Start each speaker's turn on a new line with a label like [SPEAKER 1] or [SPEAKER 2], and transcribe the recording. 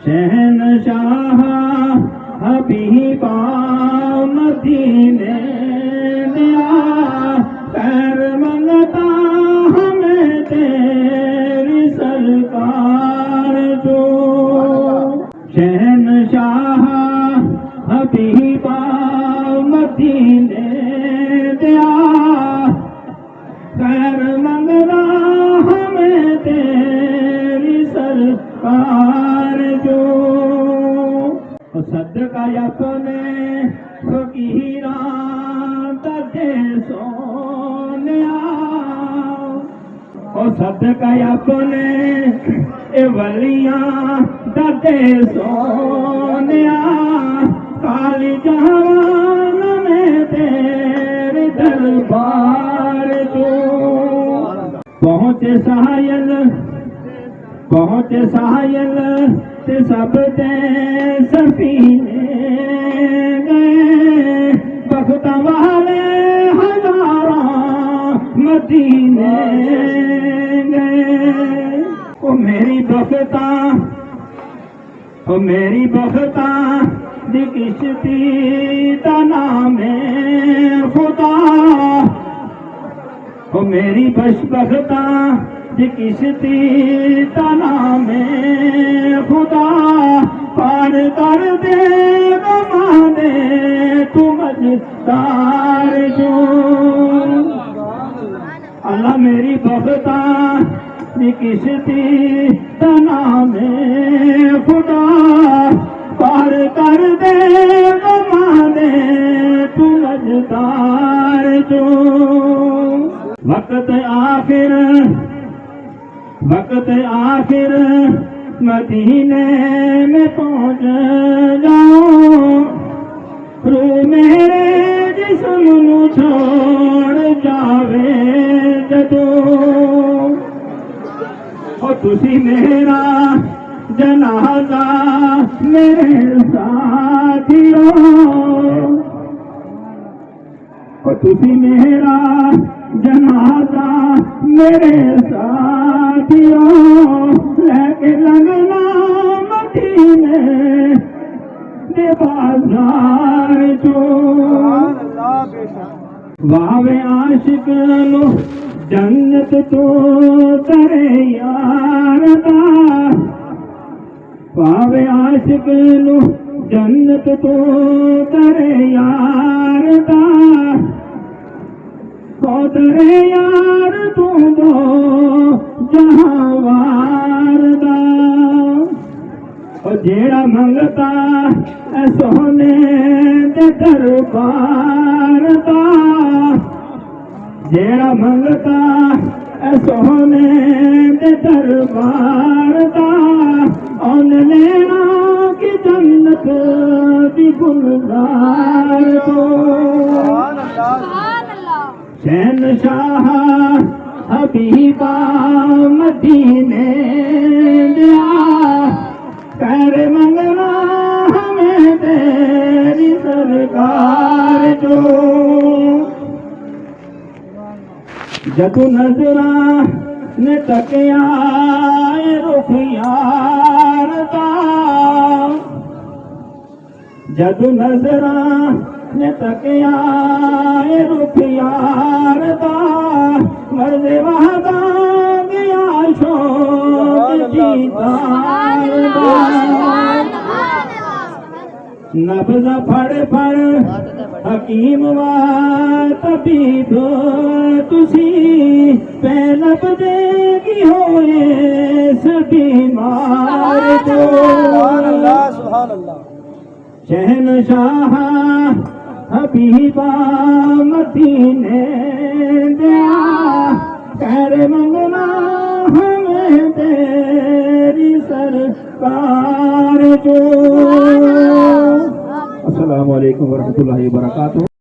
[SPEAKER 1] शहनशाह हबीबा मदीने दिया पैर मंगता हमें तेरी सरकार जो। शहनशाह हबीबा मदीने दिया पैर मंगता हमें तेरी सरकार जो। सदका अपने फकीरा दे सोनिया ओ सदका अपने ए वलियां दे सोनिया काली जहान में तेरे दरबार जो। पहुँचे साहिल ते सब ते सफीने गए बख्ता वाले हजारों मदीने गए। ओ मेरी बख्ता दी किश्ती दा नाम है खुदा ओ मेरी बख्ता दी किश्ती दा नाम है खुदा पार कर दे माने तू मझदार जो। अल्लाह मेरी बख्ता दी किश्ती दा नाम है खुदा पार कर दे माने तू मझदार जो। वक्त आखिर मदीने में पहुँच जाओ रू मेरे जिस्म नू छोड़ जावे जदों ओ तुसी मेरा जनाजा मेरे साथियों ओ तुसी मेरा जनाजा मेरे साथियों लेके लगना मदीने दे बाजार जो। वावे आशिक लो जन्नत तो तेरे यार दा वावे आशिक लो जन्नत तो तेरे यार दा तेरे यार तू दो जहावार दा जेड़ा मंगता ऐ सोने दे दरबार दा जेड़ा मंगता ऐ सोने दे दरबार दा उन लेना की जन्नत दी गुलजार को। शहनशाह हबीबा मदीने दिया पैर मंगना हमें तेरी सरकार जो। जदू नजरा ने तकिया रुख यार दा जदू नजरा ने तकिया रुख यार दा मर्दे वहदा गया शोक दीदार दा नब्ज़ फड़ हकीम वा तबीब तुसी पैलब देगी होए सभी मार जो। शहनशाह हबीबा मदीने दिया पैर मंगना हमें तेरी सरकार जो। अस्सलामु अलैकुम वरहमतुल्लाहि वबरकातुहू।